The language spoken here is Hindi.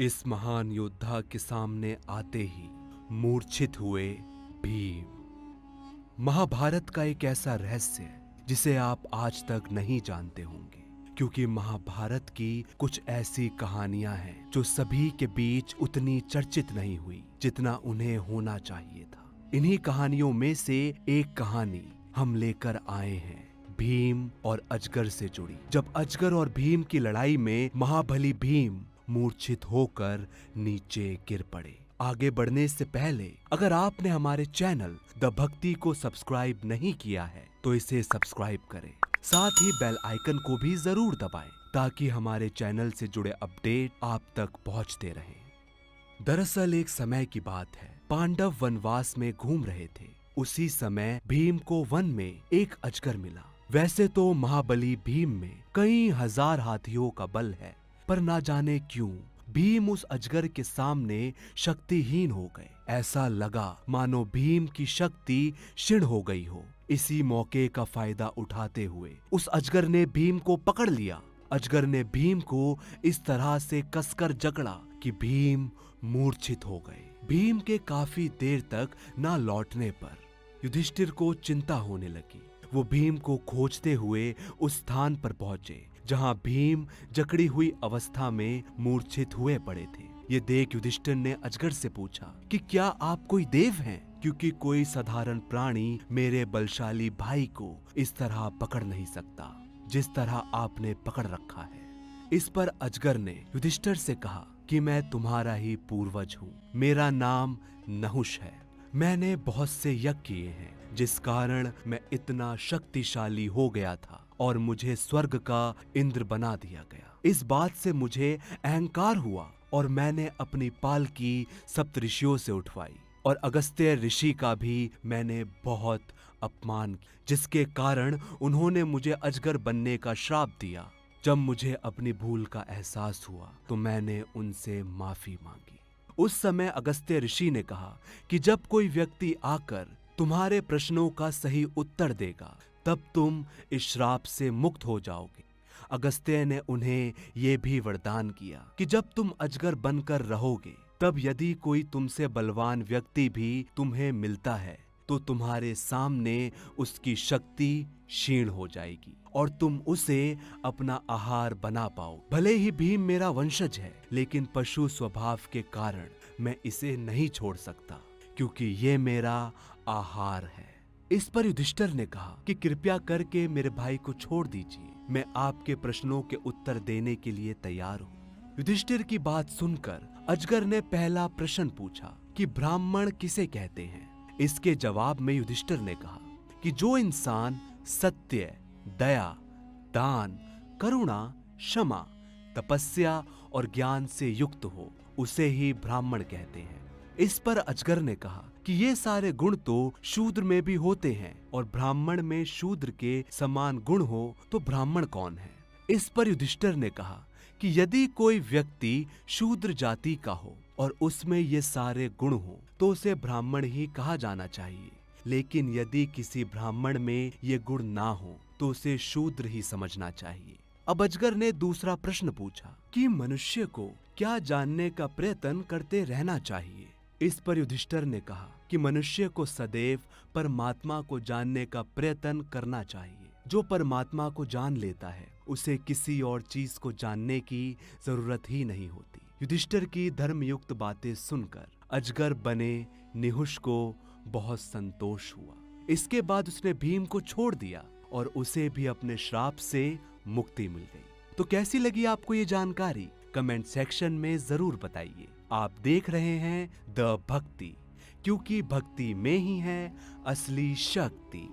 इस महान योद्धा के सामने आते ही मूर्छित हुए भीम। महाभारत का एक ऐसा रहस्य है जिसे आप आज तक नहीं जानते होंगे, क्योंकि महाभारत की कुछ ऐसी कहानियां हैं जो सभी के बीच उतनी चर्चित नहीं हुई जितना उन्हें होना चाहिए था। इन्हीं कहानियों में से एक कहानी हम लेकर आए हैं, भीम और अजगर से जुड़ी। जब अजगर और भीम की लड़ाई में महाबली भीम मूर्छित होकर नीचे गिर पड़े। आगे बढ़ने से पहले अगर आपने हमारे चैनल द भक्ति को सब्सक्राइब नहीं किया है तो इसे सब्सक्राइब करें, साथ ही बेल आइकन को भी जरूर दबाएं ताकि हमारे चैनल से जुड़े अपडेट आप तक पहुंचते रहें। दरअसल एक समय की बात है, पांडव वनवास में घूम रहे थे। उसी समय भीम को वन में एक अजगर मिला। वैसे तो महाबली भीम में कई हजार हाथियों का बल है, पर ना जाने क्यों भीम उस अजगर के सामने शक्तिहीन हो गए। ऐसा लगा मानो भीम की शक्ति क्षीण हो गई हो। इसी मौके का फायदा उठाते हुए उस अजगर ने भीम को पकड़ लिया। अजगर ने भीम को इस तरह से कसकर जकड़ा कि भीम मूर्छित हो गए। भीम के काफी देर तक ना लौटने पर युधिष्ठिर को चिंता होने लगी। वो भीम को खोजते हुए उस स्थान पर पहुंचे जहां भीम जकड़ी हुई अवस्था में मूर्छित हुए पड़े थे। ये देख युधिष्ठिर ने अजगर से पूछा कि क्या आप कोई देव हैं, क्योंकि कोई साधारण प्राणी मेरे बलशाली भाई को इस तरह पकड़ नहीं सकता जिस तरह आपने पकड़ रखा है। इस पर अजगर ने युधिष्ठिर से कहा कि मैं तुम्हारा ही पूर्वज हूँ। मेरा नाम नहुष है। मैंने बहुत से यज्ञ किए हैं जिस कारण मैं इतना शक्तिशाली हो गया था और मुझे स्वर्ग का इंद्र बना दिया गया। इस बात से मुझे अहंकार हुआ और मैंने अपनी पालकी सप्तऋषियों से उठवाई और अगस्त्य ऋषि का भी मैंने बहुत अपमान किया, जिसके कारण उन्होंने मुझे अजगर बनने का श्राप दिया। जब मुझे अपनी भूल का एहसास हुआ तो मैंने उनसे माफी मांगी। उस समय अगस्त्य ऋषि ने कहा कि जब कोई व्यक्ति आकर तुम्हारे प्रश्नों का सही उत्तर देगा तब तुम इस श्राप से मुक्त हो जाओगे। अगस्त्य ने उन्हें ये भी वरदान किया कि जब तुम अजगर बनकर रहोगे तब यदि कोई तुमसे बलवान व्यक्ति भी तुम्हें मिलता है तो तुम्हारे सामने उसकी शक्ति क्षीण हो जाएगी और तुम उसे अपना आहार बना पाओ। भले ही भीम मेरा वंशज है, लेकिन पशु स्वभाव के कारण मैं इसे नहीं छोड़ सकता, क्योंकि ये मेरा आहार है। इस पर युधिष्ठिर ने कहा कि कृपया करके मेरे भाई को छोड़ दीजिए, मैं आपके प्रश्नों के उत्तर देने के लिए तैयार हूँ। युधिष्ठिर की बात सुनकर अजगर ने पहला प्रश्न पूछा कि ब्राह्मण किसे कहते हैं। इसके जवाब में युधिष्ठिर ने कहा कि जो इंसान सत्य, दया, दान, करुणा, क्षमा, तपस्या और ज्ञान से युक्त हो उसे ही ब्राह्मण कहते हैं। इस पर अजगर ने कहा कि ये सारे गुण तो शूद्र में भी होते हैं और ब्राह्मण में शूद्र के समान गुण हो तो ब्राह्मण कौन है। इस पर युधिष्ठिर ने कहा कि यदि कोई व्यक्ति शूद्र जाति का हो और उसमें ये सारे गुण हो तो उसे ब्राह्मण ही कहा जाना चाहिए, लेकिन यदि किसी ब्राह्मण में ये गुण ना हो तो उसे शूद्र ही समझना चाहिए। अब अजगर ने दूसरा प्रश्न पूछा कि मनुष्य को क्या जानने का प्रयत्न करते रहना चाहिए। इस पर युधिष्ठिर ने कहा कि मनुष्य को सदैव परमात्मा को जानने का प्रयत्न करना चाहिए। जो परमात्मा को जान लेता है उसे किसी और चीज को जानने की जरूरत ही नहीं होती। युधिष्ठिर की धर्मयुक्त बातें सुनकर अजगर बने निहुष को बहुत संतोष हुआ। इसके बाद उसने भीम को छोड़ दिया और उसे भी अपने श्राप से मुक्ति मिल गई। तो कैसी लगी आपको ये जानकारी? कमेंट सेक्शन में जरूर बताइए। आप देख रहे हैं द भक्ति, क्योंकि भक्ति में ही है असली शक्ति।